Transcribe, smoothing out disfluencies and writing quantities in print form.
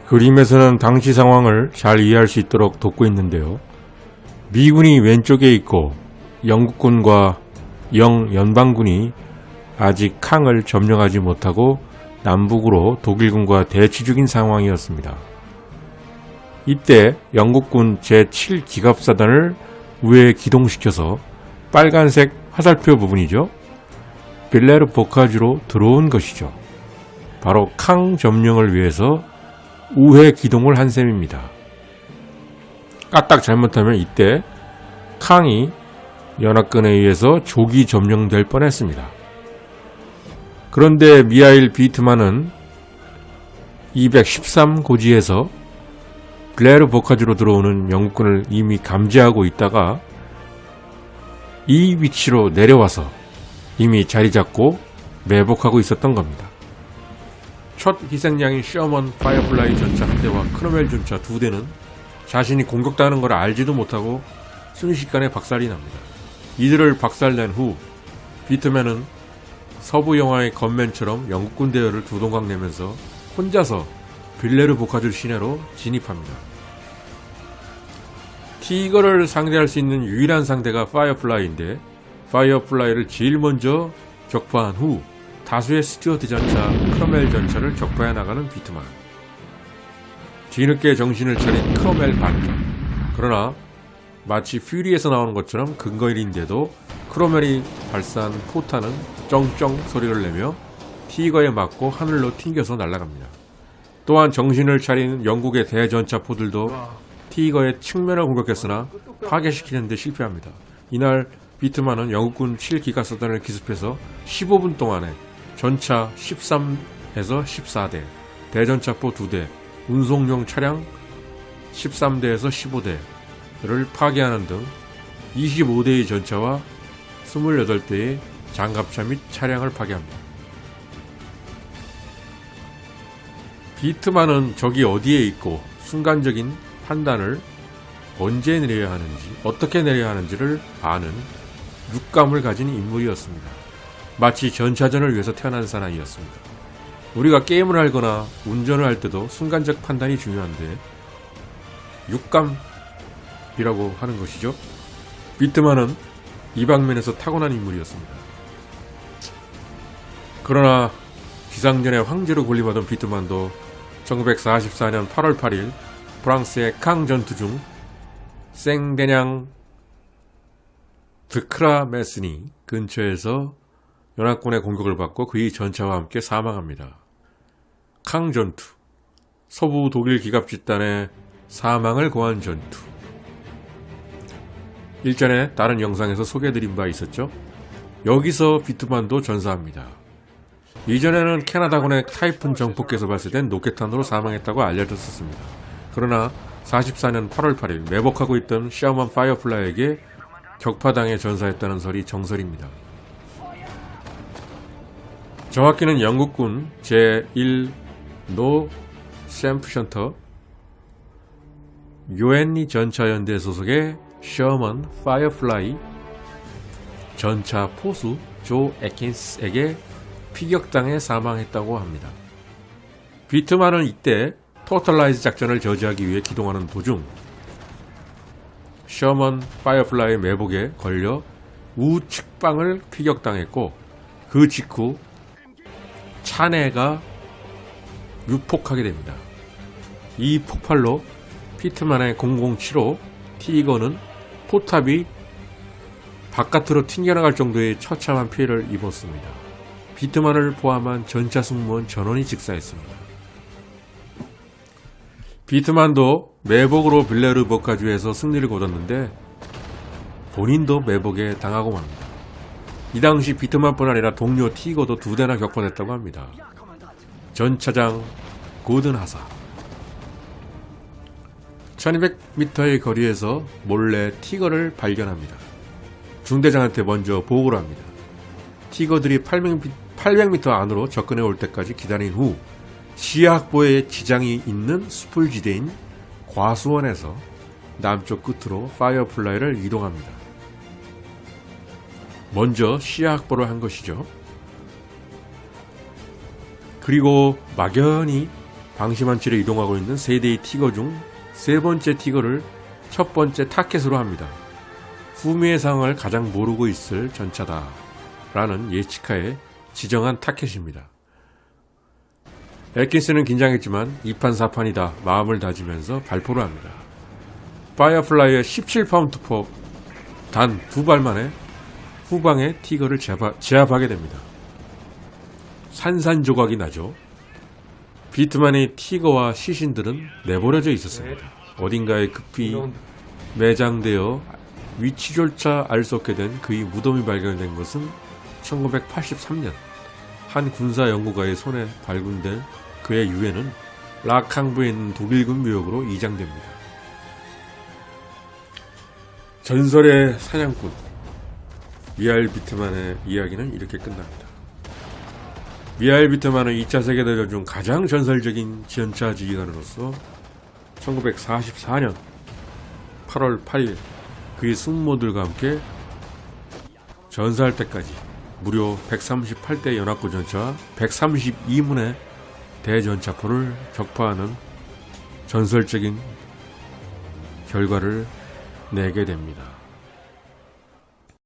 그림에서는 당시 상황을 잘 이해할 수 있도록 돕고 있는데요. 미군이 왼쪽에 있고 영국군과 영연방군이 아직 캉을 점령하지 못하고 남북으로 독일군과 대치 중인 상황이었습니다. 이때 영국군 제7기갑사단을 우회에 기동시켜서 빨간색 화살표 부분이죠. 빌레르 보카주로 들어온 것이죠. 바로 캉 점령을 위해서 우회 기동을 한 셈입니다. 까딱 잘못하면 이때 캉이 연합군에 의해서 조기 점령될 뻔했습니다. 그런데 미하일 비트만은 213고지에서 빌레르 보카주로 들어오는 영국군을 이미 감지하고 있다가 이 위치로 내려와서 이미 자리 잡고 매복하고 있었던 겁니다. 첫 희생양인 셔먼 파이어플라이 전차 한 대와 크로멜 전차 두 대는 자신이 공격당하는 걸 알지도 못하고 순식간에 박살이 납니다. 이들을 박살낸 후 비트맨은 서부 영화의 건맨처럼 영국군 대열을 두 동강 내면서 혼자서 빌레르 보카주 시내로 진입합니다. 티거를 상대할 수 있는 유일한 상대가 파이어플라이인데 파이어플라이를 제일 먼저 격파한 후 다수의 스튜어트 전차, 크로멜 전차를 격파해 나가는 비트만. 뒤늦게 정신을 차린 크로멜 반전. 그러나 마치 퓨리에서 나오는 것처럼 근거일인데도 크로멜이 발사한 포탄은 쩡쩡 소리를 내며 티거에 맞고 하늘로 튕겨서 날아갑니다. 또한 정신을 차린 영국의 대전차포들도 티거의 측면을 공격했으나 파괴시키는 데 실패합니다. 이날 비트만은 영국군 7기갑사단을 기습해서 15분 동안에 전차 13에서 14대, 대전차포 2대, 운송용 차량 13대에서 15대를 파괴하는 등 25대의 전차와 28대의 장갑차 및 차량을 파괴합니다. 비트만은 적이 어디에 있고 순간적인 판단을 언제 내려야 하는지, 어떻게 내려야 하는지를 아는 육감을 가진 인물이었습니다. 마치 전차전을 위해서 태어난 사나이였습니다. 우리가 게임을 하거나 운전을 할 때도 순간적 판단이 중요한데 육감이라고 하는 것이죠. 비트만은 이 방면에서 타고난 인물이었습니다. 그러나 기상전에 황제로 군림하던 비트만도 1944년 8월 8일 프랑스의 캉 전투 중 생데냥 드크라메스니 근처에서 연합군의 공격을 받고 그의 전차와 함께 사망합니다. 캉 전투, 서부 독일 기갑 집단의 사망을 고한 전투. 일전에 다른 영상에서 소개해드린 바 있었죠. 여기서 비트만도 전사합니다. 이전에는 캐나다군의 타이푼 정폭기에서 발사된 로켓탄으로 사망했다고 알려졌었습니다. 그러나 44년 8월 8일 매복하고 있던 셔먼 파이어플라이에게 격파당해 전사했다는 설이 정설입니다. 정확히는 영국군 제1 노 샘프션터 요엔리 전차연대 소속의 셔먼 파이어플라이 전차 포수 조 애킨스에게 피격당해 사망했다고 합니다. 비트만은 이때 토탈라이즈 작전을 저지하기 위해 기동하는 도중 셔먼 파이어플라이 매복에 걸려 우측방을 피격당했고 그 직후 차내가 유폭하게 됩니다. 이 폭발로 피트만의 007호 티거는 포탑이 바깥으로 튕겨나갈 정도의 처참한 피해를 입었습니다. 비트만을 포함한 전차 승무원 전원이 직사했습니다. 비트만도 매복으로 빌레르 보카주에서 승리를 거뒀는데 본인도 매복에 당하고 맙니다. 이 당시 비트만뿐 아니라 동료 티거도 2대나 격파됐다고 합니다. 전차장 고든 하사 1200m의 거리에서 몰래 티거를 발견합니다. 중대장한테 먼저 보고를 합니다. 티거들이 800m 안으로 접근해 올 때까지 기다린 후 시야학보에 지장이 있는 수풀지대인 과수원에서 남쪽 끝으로 파이어플라이를 이동합니다. 먼저 시야학보를 한 것이죠. 그리고 막연히 방심한 채로 이동하고 있는 세 대의 티거 중 세 번째 티거를 첫 번째 타켓으로 합니다. 후미의 상황을 가장 모르고 있을 전차다 라는 예측하에 지정한 타켓입니다. 애킨스는 긴장했지만 2판 4판이다 마음을 다지면서 발포를 합니다. 파이어플라이의 17파운드 폭 단 2발 만에 후방의 티거를 제압하게 됩니다. 산산조각이 나죠. 비트만의 티거와 시신들은 내버려져 있었습니다. 어딘가에 급히 매장되어 위치조차 알 수 없게 된 그의 무덤이 발견된 것은 1983년 한 군사 연구가의 손에 발굴된 그의 유해는 락항부에 있는 독일군 묘역으로 이장됩니다. 전설의 사냥꾼 미하일 비트만의 이야기는 이렇게 끝납니다. 미하일 비트만은 2차 세계대전 중 가장 전설적인 전차 지휘관으로서 1944년 8월 8일 그의 숙모들과 함께 전사할 때까지 무려 138대 연합군 전차 132문의 대전차포를 격파하는 전설적인 결과를 내게 됩니다.